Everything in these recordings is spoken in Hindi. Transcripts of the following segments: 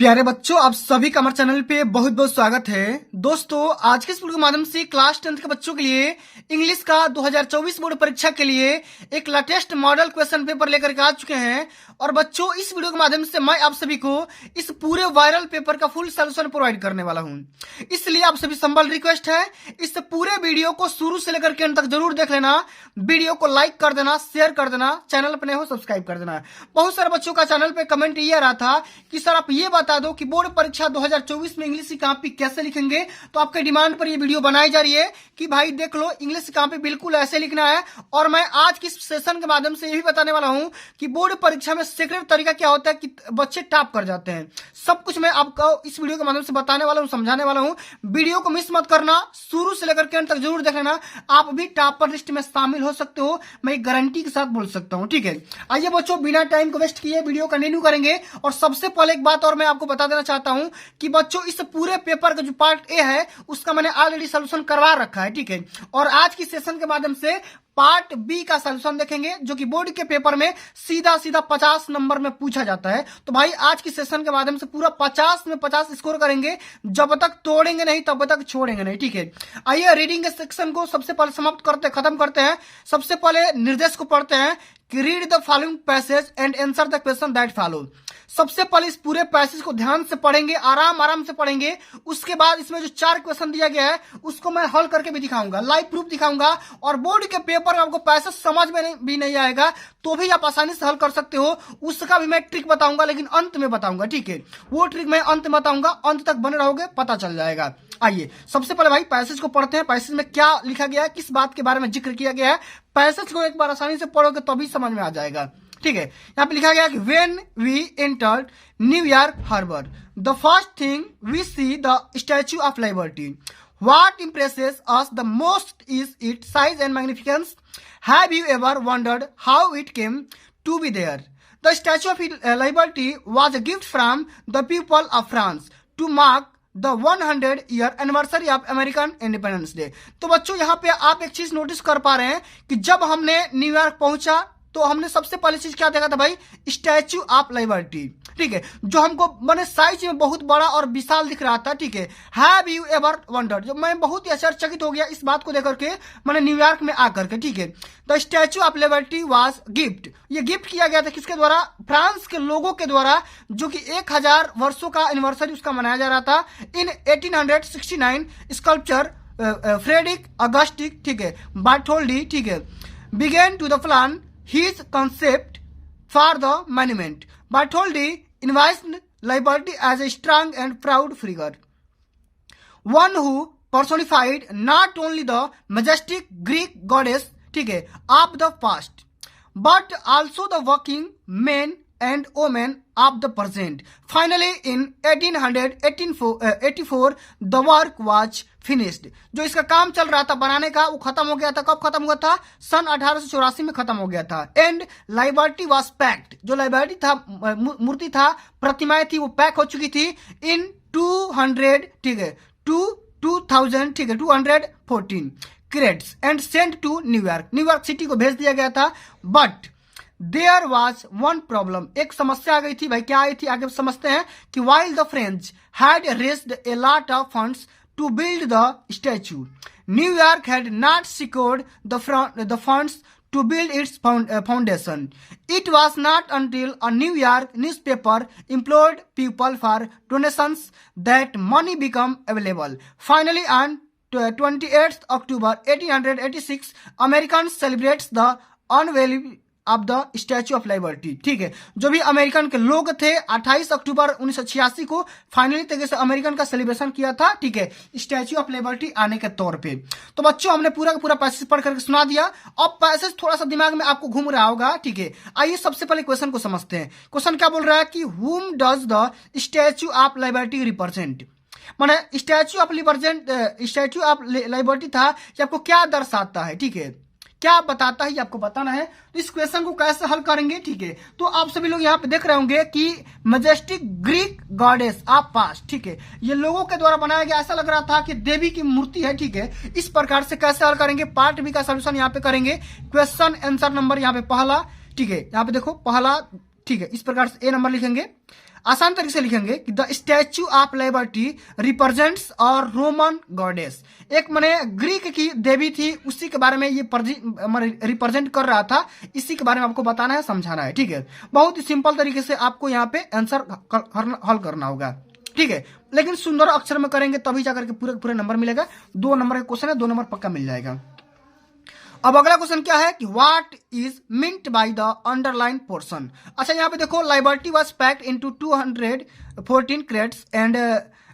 प्यारे बच्चों, आप सभी का हमारे चैनल पे बहुत बहुत स्वागत है। दोस्तों, आज के इस वीडियो के माध्यम से क्लास 10th के बच्चों के लिए इंग्लिश का 2024 बोर्ड परीक्षा के लिए एक लेटेस्ट मॉडल क्वेश्चन पेपर लेकर के आ चुके हैं। और बच्चों, इस वीडियो के माध्यम से मैं आप सभी को इस पूरे वायरल पेपर का फुल सोल्यूशन प्रोवाइड करने वाला हूं। इसलिए आप सभी संबल रिक्वेस्ट है, इस पूरे वीडियो को शुरू से लेकर के अंत तक जरूर देख लेना। वीडियो को लाइक कर देना, शेयर कर देना, चैनल पर नए हो सब्सक्राइब कर देना। बहुत सारे बच्चों का चैनल पे कमेंट ये आ रहा था कि सर आप ये बता दो कि बोर्ड परीक्षा 2024 में इंग्लिश की कॉपी कैसे लिखेंगे। तो आपके डिमांड पर ये वीडियो बनाई जा रही है कि भाई देख लो, इंग्लिश की कॉपी बिल्कुल ऐसे लिखना है। और मैं आज की सेशन के माध्यम से ये भी बताने वाला हूं कि बोर्ड परीक्षा में सीक्रेट तरीका क्या होता है कि बच्चे टॉप कर जाते हैं। सब कुछ मैं आपको इस वीडियो के माध्यम से बताने वाला हूं, समझाने वाला हूं। वीडियो को मिस मत करना, शुरू से लेकर के अंत तक जरूर देख लेना। आप भी टॉपर लिस्ट में शामिल हो सकते हो, मैं गारंटी के साथ बोल सकता हूं। ठीक है, आइए बच्चों, बिना टाइम को वेस्ट किए वीडियो कंटिन्यू करेंगे। और सबसे पहले एक बात और मैं आपको बता देना चाहता हूं कि बच्चों, इस पूरे पेपर का जो पार्ट ए है उसका मैंने ऑलरेडी सोल्यूशन करवा रखा है। ठीक है, और आज की सेशन के माध्यम से पार्ट बी का सोल्यूशन देखेंगे, जो कि बोर्ड के पेपर में सीधा 50 नंबर में पूछा जाता है। तो भाई आज की सेशन के माध्यम से पूरा 50 में 50 स्कोर करेंगे। जब तक तोड़ेंगे नहीं तब तक छोड़ेंगे नहीं। ठीक है, आइए रीडिंग के सेक्शन को सबसे पहले खत्म करते हैं। सबसे पहले निर्देश को पढ़ते हैं कि read the following passage and answer the question that follow. सबसे पहले इस पूरे पैसेज को ध्यान से पढ़ेंगे, आराम से पढ़ेंगे। उसके बाद इसमें जो 4 क्वेश्चन दिया गया है उसको मैं हल करके भी दिखाऊंगा, लाइव प्रूफ दिखाऊंगा। और बोर्ड के पेपर में आपको पैसेज समझ में भी नहीं आएगा तो भी आप आसानी से हल कर सकते हो, उसका भी मैं ट्रिक बताऊंगा, लेकिन अंत में बताऊंगा। ठीक है, वो ट्रिक मैं अंत में बताऊंगा, अंत तक बने रहोगे, पता चल जाएगा। आइए सबसे पहले भाई पैसेज को पढ़ते हैं। पैसेज में क्या लिखा गया है, किस बात के बारे में जिक्र किया गया है, पैसेज को एक बार आसानी से पढ़ोगे तभी समझ में आ जाएगा। ठीक है, यहाँ पे लिखा गया कि when we entered New York harbour the first thing we see the statue of liberty. What impresses us the most is its size and magnificence. Have you ever wondered how it came to be there. The statue of liberty was a gift from the people of France to mark the 100 year anniversary of American independence day. तो बच्चों, यहाँ पे आप एक चीज नोटिस कर पा रहे हैं कि जब हमने न्यूयॉर्क पहुंचा तो हमने सबसे पहली चीज क्या देखा था भाई, स्टैच्यू ऑफ लिबर्टी। ठीक है, जो हमको मैंने साइज में बहुत बड़ा और विशाल दिख रहा था। ठीक है, हैव यू एवर वंडर्ड, जो मैं बहुत ही आश्चर्यचकित हो गया इस बात को देखकर के, मैंने न्यूयॉर्क में आकर के। ठीक है, the statue of liberty was gift, ये गिफ्ट किया गया था किसके द्वारा, फ्रांस के लोगों के द्वारा, जो कि 1000 वर्षों का एनिवर्सरी उसका मनाया जा रहा था। इन 1869 स्कल्पचर फ्रेडरिक ऑगस्टिक, ठीक है, बार्टोल्डी, ठीक है, began to the plan his concept for the monument. Bartholdi envisaged liberty as a strong and proud figure, one who personified not only the majestic Greek goddess, ठीक है, of the past, but also the working men and women of the present. Finally, in 1884, the work was finished. जो इसका काम चल रहा था बनाने का, वो खत्म हो गया था। कब खत्म हुआ था, सन 1884 में खत्म हो गया था। एंड लिबर्टी वाज पैक्ड, जो लिबर्टी था, मूर्ति था, प्रतिमाएं थी, वो पैक हो चुकी थी। इन 200, ठीक है, 2000, ठीक है, 214 crates and sent to New York city को भेज दिया गया था। But there was one problem, एक समस्या आ गई थी भाई। क्या आई थी, आगे समझते हैं कि while the French had raised a lot of funds to build the statue, New York had not secured the funds to build its foundation. It was not until a New York newspaper employed people for donations that money became available. Finally, on 28th October 1886, Americans celebrates the unveiling of the statue of liberty. ठीक है, जो भी अमेरिकन के लोग थे 28 अक्टूबर 1986 को फाइनली तरीके से अमेरिकन का सेलिब्रेशन किया था। ठीक है, स्टैच्यू ऑफ लिबर्टी आने के तौर पे। तो बच्चों, हमने पूरा का पूरा पैसेज पढ़ करके सुना दिया। अब पैसेज थोड़ा सा दिमाग में आपको घूम रहा होगा। ठीक है, आइए सबसे पहले क्वेश्चन को समझते हैं। क्वेश्चन क्या बोल रहा है कि whom does the statue of liberty represent। माने स्टैच्यू ऑफ लिबर्टी था, ये आपको क्या दर्शाता है। ठीक है, क्या बताता है, ये आपको बताना है। तो इस क्वेश्चन को कैसे हल करेंगे, ठीक है, तो आप सभी लोग यहाँ पे देख रहे होंगे कि majestic Greek goddess of past, ठीक है, ये लोगों के द्वारा बनाया गया, ऐसा लग रहा था कि देवी की मूर्ति है। ठीक है, इस प्रकार से कैसे हल करेंगे, पार्ट बी का सोल्यूशन यहाँ पे करेंगे। क्वेश्चन आंसर नंबर यहाँ पे पहला, ठीक है, यहाँ पे देखो पहला, ठीक है, इस प्रकार से ए नंबर लिखेंगे। आसान तरीके से लिखेंगे कि the statue of liberty represents और रोमन गॉडेस। एक माने ग्रीक की देवी थी, उसी के बारे में ये रिप्रेजेंट कर रहा था, इसी के बारे में आपको बताना है, समझाना है। ठीक है, बहुत ही सिंपल तरीके से आपको यहाँ पे आंसर हल करना होगा। ठीक है, लेकिन सुंदर अक्षर में करेंगे तभी जाकर के पूरे पूरे नंबर मिलेगा। 2 नंबर का क्वेश्चन है, 2 नंबर पक्का मिल जाएगा। अब अगला क्वेश्चन क्या है कि what is meant by the underline portion. अच्छा, यहाँ पे देखो, Liberty was packed into 214 crates and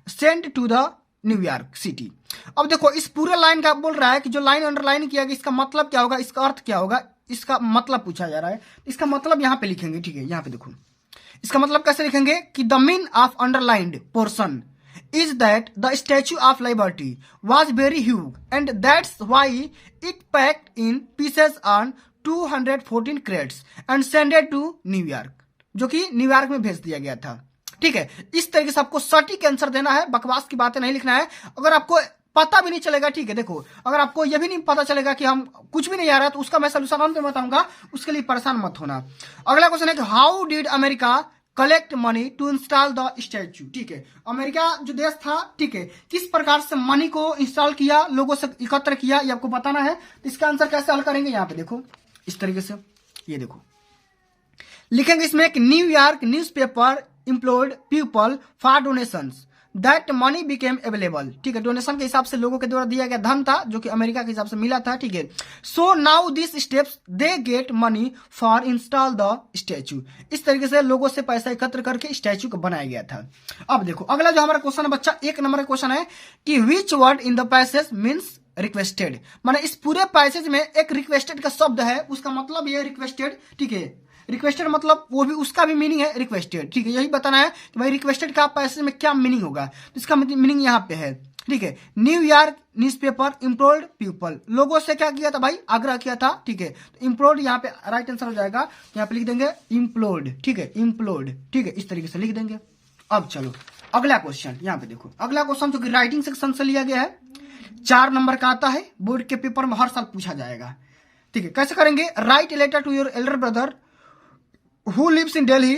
sent to the New York city. अब देखो, इस पूरे लाइन का बोल रहा है कि जो लाइन अंडरलाइन किया गया, इसका मतलब क्या होगा, इसका अर्थ क्या होगा, इसका मतलब पूछा जा रहा है। इसका मतलब यहाँ पे लिखेंगे। ठीक है, यहाँ पे देखो, इसका मतलब कैसे लिखेंगे कि the mean of underlined portion is that the Statue of Liberty was very huge and that's why it packed in pieces on 214 crates and sent it to New York, जो कि न्यूयॉर्क में भेज दिया गया था। ठीक है, इस तरीके से आपको सटीक आंसर देना है, बकवास की बातें नहीं लिखना है। अगर आपको पता भी नहीं चलेगा, ठीक है, देखो, अगर आपको यह भी नहीं पता चलेगा कि हम कुछ भी नहीं आ रहा है, तो उसका मैं सोल्यूशन अंत में बताऊंगा, उसके लिए परेशान मत होना। अगला क्वेश्चन है कि how did America collect money to install the statue. ठीक है, अमेरिका जो देश था, ठीक है, किस प्रकार से मनी को इंस्टॉल किया, लोगों से एकत्र किया, ये आपको बताना है। तो इसका आंसर कैसे हल करेंगे, यहाँ पे देखो, इस तरीके से ये देखो, लिखेंगे इसमें कि New York newspaper employed people for donations that money became available. ठीक है, डोनेशन के हिसाब से लोगों के द्वारा दिया गया धन था, जो कि अमेरिका के हिसाब से मिला था। ठीक है, so now this steps they get money for install the statue. इस तरीके से लोगों से पैसा एकत्र करके स्टैच्यू को बनाया गया था। अब देखो, अगला जो हमारा क्वेश्चन है बच्चा, 1 नंबर का क्वेश्चन है कि which word in the passage means requested. माने इस पूरे पैसेज में एक रिक्वेस्टेड का शब्द है, उसका मतलब ये रिक्वेस्टेड। ठीक है, रिक्वेस्टेड मतलब वो भी, उसका भी मीनिंग है रिक्वेस्टेड। ठीक है, यही बताना है कि भाई रिक्वेस्टेड का पैसेज में क्या मीनिंग होगा। तो इसका मीनिंग यहाँ पे है। ठीक है, न्यूयॉर्क न्यूज़पेपर इम्प्लोर्ड पीपल, लोगों से क्या किया था भाई, आग्रह किया था। ठीक है, तो इम्प्लोर्ड यहाँ पे राइट आंसर हो जाएगा, यहाँ पे लिख देंगे इम्प्लोर्ड। ठीक है, इम्प्लोर्ड। ठीक है, इस तरीके से लिख देंगे। अब चलो अगला क्वेश्चन, यहाँ पे देखो, अगला क्वेश्चन जो कि राइटिंग सेक्शन से लिया गया है, 4 नंबर का आता है, बोर्ड के पेपर में हर साल पूछा जाएगा। ठीक है, कैसे करेंगे, write a letter to your elder brother who lives in Delhi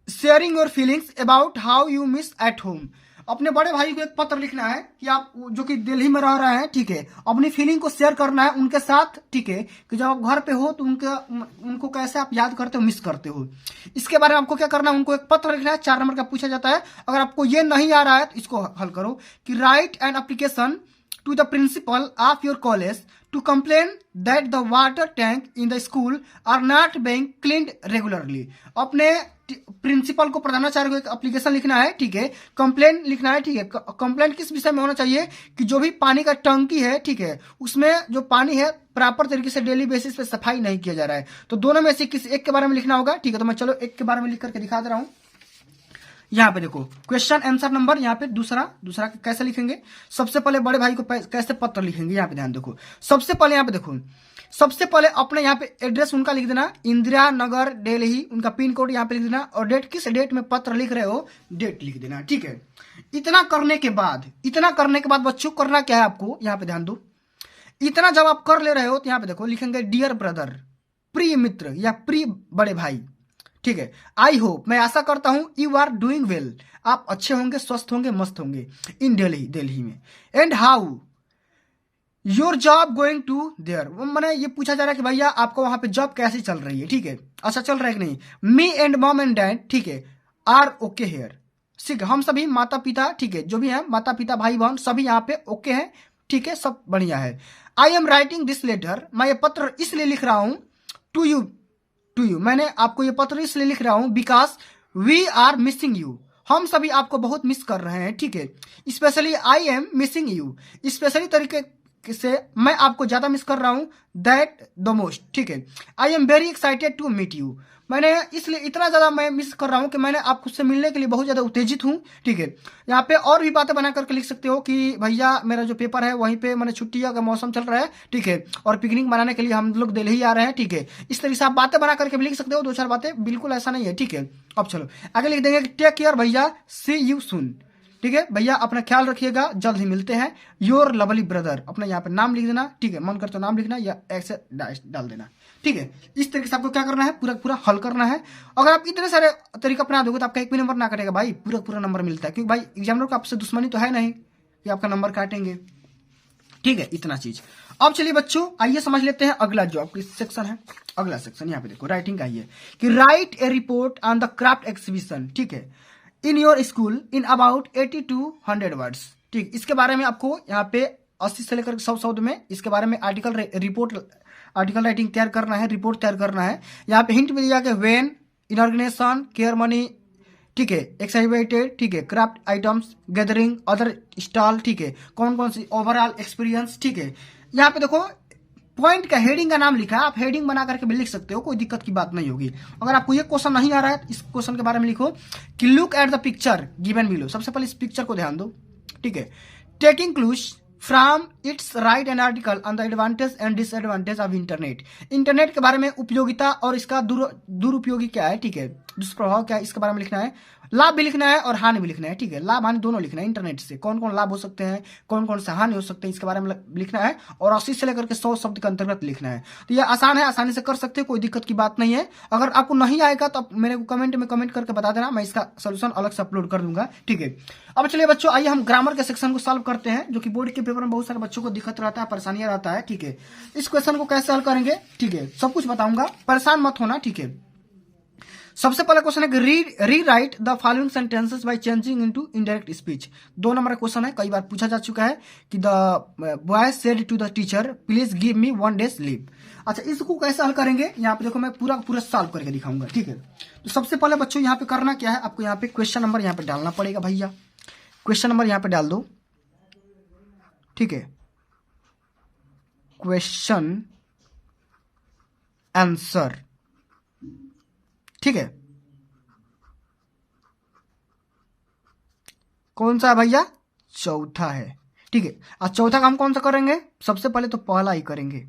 sharing your feelings about how you miss at home। अपने बड़े भाई को एक पत्र लिखना है कि आप जो कि दिल्ली में रह रहे हैं, ठीक है, अपनी फीलिंग को शेयर करना है उनके साथ। ठीक है, कि जब आप घर पे हो तो उनको कैसे आप याद करते हो, मिस करते हो। इसके बारे में आपको क्या करना है, उनको एक पत्र लिखना है, 4 नंबर का पूछा जाता है। अगर आपको ये नहीं आ रहा है तो इसको हल करो कि right an application to the principal of your college to complain that the water tank in the school are not being cleaned regularly। अपने प्रिंसिपल को, प्रधानाचार्य को एक एप्लीकेशन लिखना है। ठीक है, कंप्लेन लिखना है। ठीक है, कंप्लेन किस विषय में होना चाहिए कि जो भी पानी का टंकी है, ठीक है, उसमें जो पानी है प्रॉपर तरीके से डेली बेसिस पे सफाई नहीं किया जा रहा है। तो दोनों में से किसी एक के बारे में लिखना होगा। ठीक है, तो मैं चलो एक के बारे में लिख करके दिखा दे रहा हूं। यहाँ पे देखो, क्वेश्चन आंसर नंबर यहाँ पे दूसरा कैसे लिखेंगे, सबसे पहले बड़े भाई को कैसे पत्र लिखेंगे, यहाँ पे ध्यान देखो। सबसे पहले यहाँ पे देखो, सबसे पहले अपने यहाँ पे एड्रेस उनका लिख देना, इंदिरा नगर दिल्ली, उनका पिन कोड यहाँ पे लिख देना, और डेट, किस डेट में पत्र लिख रहे हो, डेट लिख देना। ठीक है, इतना करने के बाद बच्चों करना क्या है आपको, यहाँ पे ध्यान दो। इतना जब आप कर ले रहे हो तो यहाँ पे देखो लिखेंगे डियर ब्रदर, प्रिय मित्र या प्रिय बड़े भाई। ठीक है, आई होप, मैं आशा करता हूं, यू आर डूइंग वेल, आप अच्छे होंगे, स्वस्थ होंगे, मस्त होंगे इन दिल्ली में। And how your job going to there, मैंने ये पूछा जा रहा है कि भैया आपको वहां पे जॉब कैसी चल रही है। ठीक है, अच्छा चल रहा है कि नहीं। Me and mom and dad, ठीक है, आर ओके हेयर। ठीक है, हम सभी माता पिता, ठीक है, जो भी हैं माता पिता भाई बहन सभी यहाँ पे ओके हैं। ठीक है, सब बढ़िया है। I am writing this letter, मैं ये पत्र इसलिए लिख रहा हूं, टू यू, मैंने आपको ये पत्र इसलिए लिख रहा हूं because we are missing you, हम सभी आपको बहुत मिस कर रहे हैं। ठीक है, specially I am missing you, specially तरीके से मैं आपको ज्यादा मिस कर रहा हूं, दैट द मोस्ट। ठीक है, I am very excited to meet you, मैंने इसलिए इतना ज्यादा मैं मिस कर रहा हूं कि मैंने आपसे मिलने के लिए बहुत ज्यादा उत्तेजित हूं। ठीक है, यहाँ पे और भी बातें बना करके लिख सकते हो कि भैया मेरा जो पेपर है वहीं पे मैंने छुट्टियों का मौसम चल रहा है। ठीक है, और पिकनिक मनाने के लिए हम लोग दिल्ली आ रहे हैं। ठीक है, इस तरीके से आप बातें बना करके भी लिख सकते हो, 2-4 बातें, बिल्कुल ऐसा नहीं है। ठीक है, अब चलो आगे लिख देंगे टेक केयर भैया, सी यू सून। ठीक है भैया, अपना ख्याल रखिएगा, जल्द ही मिलते हैं। योर लवली ब्रदर, अपना यहाँ पे नाम लिख देना, ठीक है, मन कर तो नाम लिखना या ऐसे डाल देना, ठीक है। इस तरीके से आपको क्या करना है, पूरा पूरा हल करना है। अगर आप इतने सारे तरीका अपना दोगे तो आपका एक भी नंबर ना कटेगा भाई, पूरा पूरा नंबर मिलता है, क्योंकि भाई एग्जामिनर को आपसे दुश्मनी तो है नहीं कि आपका नंबर काटेंगे, ठीक है, इतना चीज। अब चलिए बच्चों, आइए समझ लेते हैं अगला जो आपकी सेक्शन है। अगला सेक्शन यहाँ पे देखो, राइटिंग का ही है कि right A report on the craft exhibition, ठीक है, in your school in about 80 to 100 words, ठीक। इसके बारे में आपको यहाँ पे 80 से लेकर 100 शब्द में इसके बारे में आर्टिकल राइटिंग तैयार करना है, रिपोर्ट तैयार करना है। यहाँ पे हिंट मिल जाएगा, वेन, इनऑर्गेनाइजेशन, केयर मनी, ठीक है, एक्साइटेड, ठीक है, craft items, gathering, other stall, ठीक है, कौन कौन सी, ओवरऑल एक्सपीरियंस, ठीक है। यहाँ पे देखो पॉइंट का हेडिंग का नाम लिखा है, आप हेडिंग बना करके भी लिख सकते हो, कोई दिक्कत की बात नहीं होगी। अगर आपको ये क्वेश्चन नहीं आ रहा है, इस क्वेश्चन के बारे में लिखो कि look at the picture given below. सबसे पहले इस पिक्चर को ध्यान दो, ठीक है। Taking clues from its right an article on the advantage and disadvantage of internet. Internet के बारे में उपयोगिता और इसका दुरुपयोगी क्या है, ठीक है, दुष्प्रभाव क्या है, इसके बारे में लिखना है। लाभ भी लिखना है और हानि भी लिखना है, ठीक है, लाभ हानि दोनों लिखना है। इंटरनेट से कौन कौन लाभ हो सकते हैं, कौन कौन से हानि हो सकते हैं, इसके बारे में लिखना है। और 80 से लेकर के 100 शब्द के अंतर्गत लिखना है। तो ये आसान है, आसानी से कर सकते हैं, कोई दिक्कत की बात नहीं है। अगर आपको नहीं आएगा तो आप मेरे को कमेंट में कमेंट करके बता देना, मैं इसका सोल्यूशन अलग से अपलोड कर दूंगा, ठीक है। अब चलिए बच्चों, आइए हम ग्रामर के सेक्शन को सॉल्व करते हैं, जो कि बोर्ड के पेपर में बहुत सारे बच्चों को दिक्कत रहता है, परेशानियां रहता है, ठीक है। इस क्वेश्चन को कैसे हल करेंगे, ठीक है, सब कुछ बताऊंगा, परेशान मत होना, ठीक है। सबसे पहला क्वेश्चन है कि rewrite the following sentences by changing into indirect speech. 2 number का क्वेश्चन है, कई बार पूछा जा चुका है कि the boy said to the teacher please give me 1 day's leave. अच्छा, इसको कैसे हल करेंगे, यहाँ पे देखो मैं पूरा पूरा सॉल्व करके दिखाऊंगा, ठीक है। तो सबसे पहले बच्चों यहाँ पे करना क्या है, आपको यहाँ पे क्वेश्चन नंबर यहाँ पे डालना पड़ेगा भैया। क्वेश्चन नंबर यहाँ पे डाल दो, ठीक है, क्वेश्चन आंसर, ठीक है। कौन सा है भैया, चौथा है, ठीक है। और चौथा काम कौन सा करेंगे, सबसे पहले तो पहला ही करेंगे,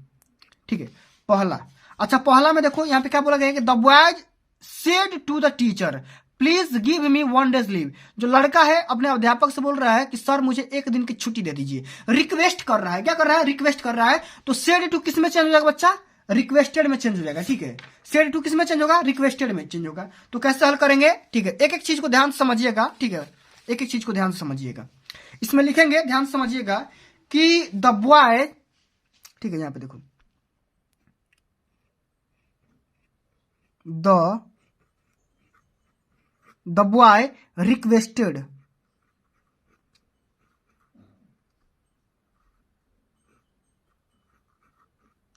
ठीक है, पहला। अच्छा, पहला में देखो यहाँ पे क्या बोला गया है कि the boys said to the teacher please give me 1 day's leave. जो लड़का है अपने अध्यापक से बोल रहा है कि सर मुझे 1 दिन की छुट्टी दे दीजिए, रिक्वेस्ट कर रहा है, क्या कर रहा है, रिक्वेस्ट कर रहा है। तो सेड टू किस में चेंज हो जाएगा बच्चा, रिक्वेस्टेड में चेंज हो जाएगा, ठीक है। सेड टू किस में चेंज होगा, रिक्वेस्टेड में चेंज होगा। तो कैसे हल करेंगे, ठीक है, एक एक चीज को ध्यान से समझिएगा, ठीक है, एक एक चीज को ध्यान से समझिएगा। इसमें लिखेंगे, ध्यान से समझिएगा कि द बॉय, ठीक है, यहां पे देखो, the boy requested,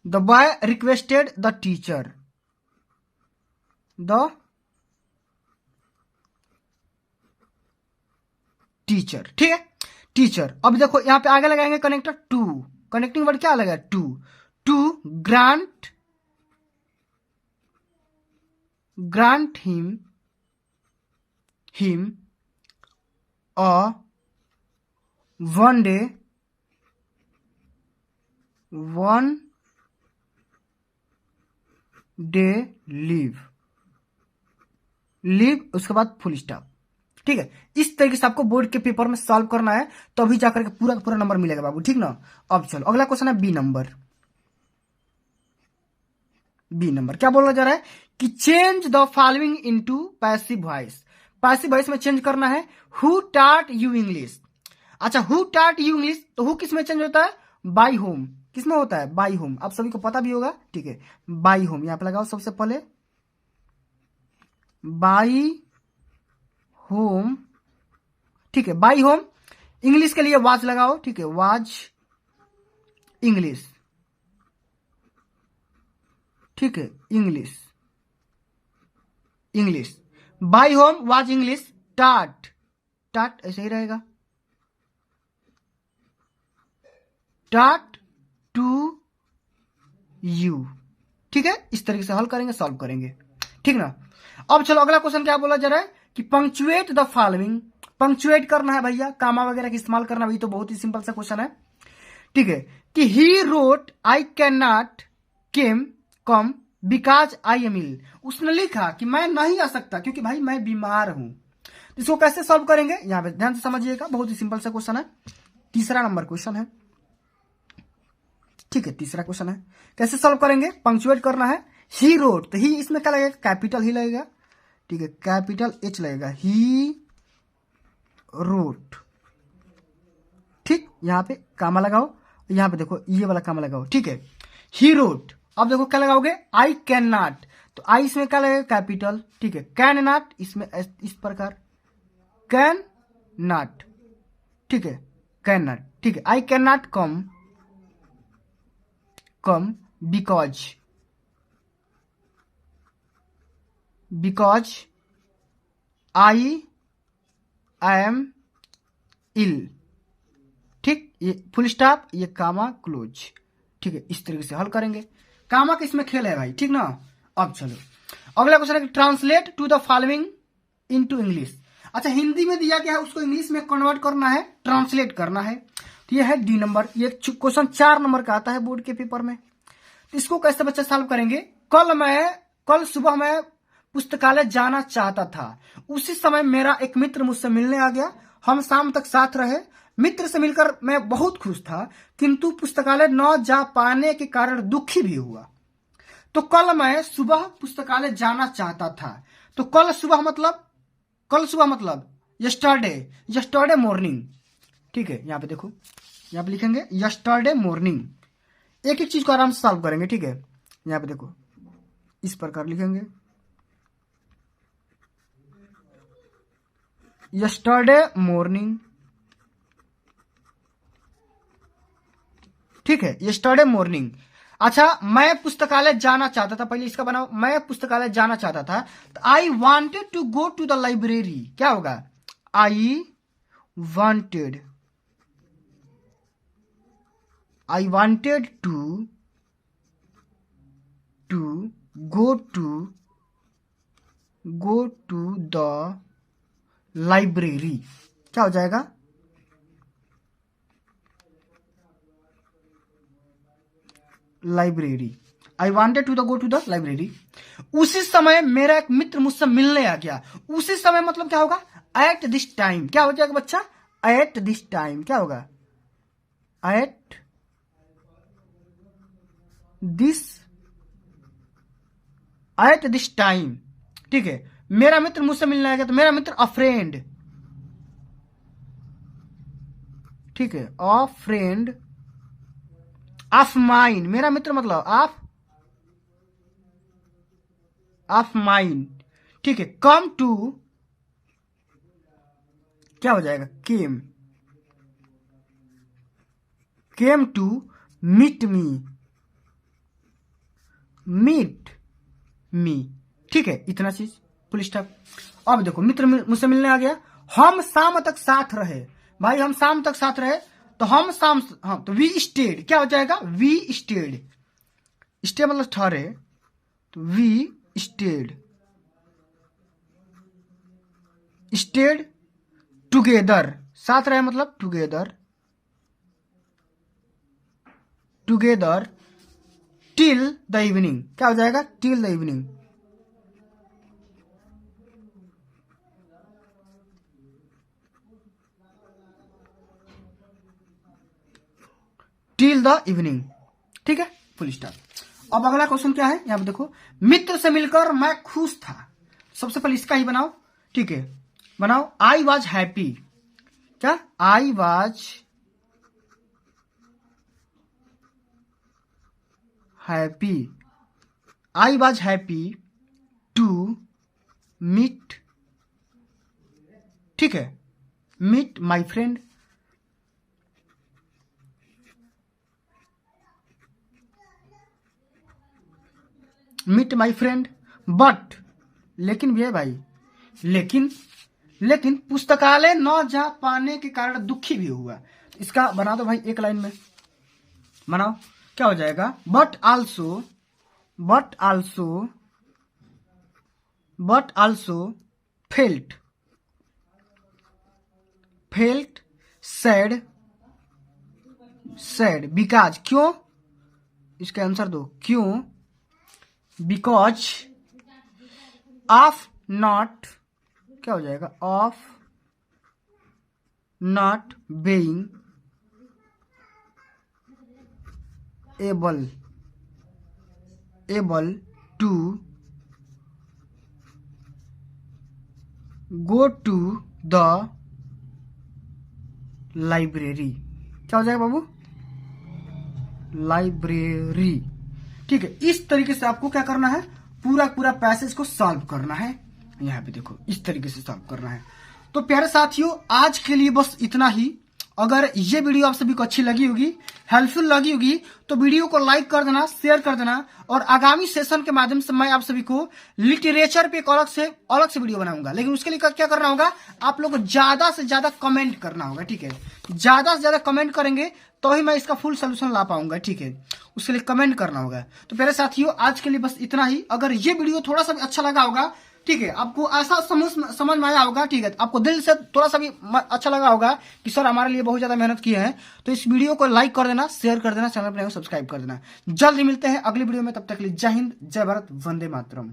the boy requested the teacher, the teacher, ठीक है, टीचर। अब देखो यहां पे आगे लगाएंगे कनेक्टर टू, कनेक्टिंग वर्ड क्या लगा, to, to grant him a 1 day leave, उसके बाद फुल स्टॉप, ठीक है। इस तरीके से आपको बोर्ड के पेपर में सॉल्व करना है, तभी जाकर के पूरा पूरा नंबर मिलेगा बाबू, ठीक ना। अब चलो अगला क्वेश्चन है बी नंबर। बी नंबर क्या बोला जा रहा है कि change the following into passive voice. Passive voice में चेंज करना है, हु टाट यू इंग्लिश। अच्छा, हु टाट यू इंग्लिश, तो हु किस में चेंज होता है, बाई होम, किस में होता है, बाई होम, आप सभी को पता भी होगा, ठीक है, बाई होम। यहां पे लगाओ सबसे पहले बाई होम, ठीक है, बाई होम। इंग्लिश के लिए वाज लगाओ, ठीक है, वाज इंग्लिश, ठीक है, English by home was English, टाट ऐसे ही रहेगा, टाट टू यू, ठीक है। इस तरीके से हल करेंगे, सॉल्व करेंगे, ठीक ना। अब चलो अगला क्वेश्चन क्या बोला जा रहा है कि पंक्चुएट द फॉलोइंग। पंक्चुएट करना है भैया, कामा वगैरह का इस्तेमाल करना, भाई तो बहुत ही सिंपल सा क्वेश्चन है, ठीक है, कि he wrote I can not come because I am ill. उसने लिखा कि मैं नहीं आ सकता क्योंकि भाई मैं बीमार हूं। इसको कैसे सॉल्व करेंगे यहाँ पे ध्यान से समझिएगा, बहुत ही सिंपल सा क्वेश्चन है, तीसरा नंबर क्वेश्चन है। ठीक है, तीसरा क्वेश्चन है, कैसे सॉल्व करेंगे, पंक्चुएट करना है। ही रोड, तो ही इसमें क्या लगेगा, कैपिटल ही लगेगा। ठीक है, कैपिटल एच लगेगा, ही रोड। ठीक, यहाँ पे कामा लगाओ, यहाँ पे देखो ये वाला कामा लगाओ। ठीक है, ही रोड। अब देखो क्या लगाओगे, आई कैन नॉट, तो आई इसमें क्या लगेगा, कैपिटल। ठीक है, कैन नॉट इसमें इस प्रकार, कैन नॉट। ठीक है, कैन नॉट। ठीक है, I can not come because I am ill. ठीक, ये फुल स्टॉप, ये कामा क्लोज। ठीक है, इस तरीके से हल करेंगे। कामा का इसमें खेल है भाई, ठीक ना। अब चलो अगला क्वेश्चन है, translate to the following into English. अच्छा, हिंदी में दिया गया है, उसको इंग्लिश में कन्वर्ट करना है, ट्रांसलेट करना है। तो ये है डी नंबर, ये क्वेश्चन 4 नंबर का आता है बोर्ड के पेपर में। तो इसको कैसे बच्चे सॉल्व करेंगे, कल सुबह मैं पुस्तकालय जाना चाहता था, उसी समय मेरा एक मित्र मुझसे मिलने आ गया, हम शाम तक साथ रहे। मित्र से मिलकर मैं बहुत खुश था, किंतु पुस्तकालय न जा पाने के कारण दुखी भी हुआ। तो कल मैं सुबह पुस्तकालय जाना चाहता था। तो कल सुबह मतलब यस्टरडे मॉर्निंग। ठीक है, यहाँ पे देखो, यहाँ पे लिखेंगे यस्टरडे मॉर्निंग। एक एक चीज को आराम से सॉल्व करेंगे। ठीक है, यहाँ पे देखो इस प्रकार लिखेंगे, यस्टरडे मॉर्निंग। ठीक है, यस्टरडे मॉर्निंग। अच्छा, मैं पुस्तकालय जाना चाहता था, पहले इसका बनाओ, मैं पुस्तकालय जाना चाहता था। तो I wanted to go to the library, क्या होगा, I wanted to go to the library, क्या हो जाएगा, library. I wanted to go to the library. उसी समय मेरा एक मित्र मुझसे मिलने आ गया। उसी समय मतलब क्या होगा, एट दिस टाइम। क्या हो जाएगा बच्चा, एट दिस टाइम। क्या होगा, एट दिस टाइम। ठीक है, मेरा मित्र मुझसे मिलने आ गया, तो मेरा मित्र अ फ्रेंड। ठीक है, अ फ्रेंड ऑफ माइन, मेरा मित्र मतलब ऑफ माइन। ठीक है, कम टू, क्या हो जाएगा, केम टू मीट मी। ठीक है, इतना चीज, फुल स्टॉप। अब देखो, मित्र मुझसे मिलने आ गया, हम शाम तक साथ रहे। भाई हम शाम तक साथ रहे, तो तो वी स्टेड, क्या हो जाएगा, वी स्टेड। स्टे मतलब ठहरे, तो वी स्टेड टुगेदर, साथ रहे मतलब टुगेदर टिल द इवनिंग। क्या हो जाएगा, till the evening. Till the evening. ठीक है, फुल स्टॉप। अब अगला क्वेश्चन क्या है, यहां पे देखो, मित्र से मिलकर मैं खुश था। सबसे पहले इसका ही बनाओ। ठीक है, बनाओ, आई वॉज हैप्पी। क्या, I was happy to meet. ठीक है, meet my friend. Meet my friend, but, लेकिन भी है भाई, लेकिन पुस्तकालय न जा पाने के कारण दुखी भी हुआ। इसका बना दो भाई, एक लाइन में बनाओ, क्या हो जाएगा, but also felt sad because, क्यों, इसका आंसर दो, क्यों, बिकॉज ऑफ नॉट, क्या हो जाएगा, of not being able to go to the library। क्या हो जाएगा बाबू? लाइब्रेरी। ठीक है, इस तरीके से आपको क्या करना है, पूरा पूरा पैसेज को सॉल्व करना है। यहाँ पे देखो इस तरीके से सॉल्व करना है। तो प्यारे साथियों, आज के लिए बस इतना ही। अगर ये वीडियो आप सभी को अच्छी लगी होगी, हेल्पफुल लगी होगी, तो वीडियो को लाइक कर देना, शेयर कर देना। और आगामी सेशन के माध्यम से मैं आप सभी को लिटरेचर पे एक अलग से वीडियो बनाऊंगा। लेकिन उसके लिए क्या करना होगा, आप लोग को ज्यादा से ज्यादा कमेंट करना होगा। ठीक है, ज्यादा से ज्यादा कमेंट करेंगे तो ही मैं इसका फुल सोल्यूशन ला पाऊंगा। ठीक है, उसके लिए कमेंट करना होगा। तो प्यारे साथियों, आज के लिए बस इतना ही। अगर ये वीडियो थोड़ा सा भी अच्छा लगा होगा, ठीक है, आपको ऐसा समझ में आया होगा, ठीक है, आपको दिल से थोड़ा सा भी अच्छा लगा होगा कि सर हमारे लिए बहुत ज्यादा मेहनत की है, तो इस वीडियो को लाइक कर देना, शेयर कर देना, चैनल पर सब्सक्राइब कर देना। जल्द मिलते हैं अगली वीडियो में, तब तक के लिए जय हिंद, जय भारत, वंदे मातरम।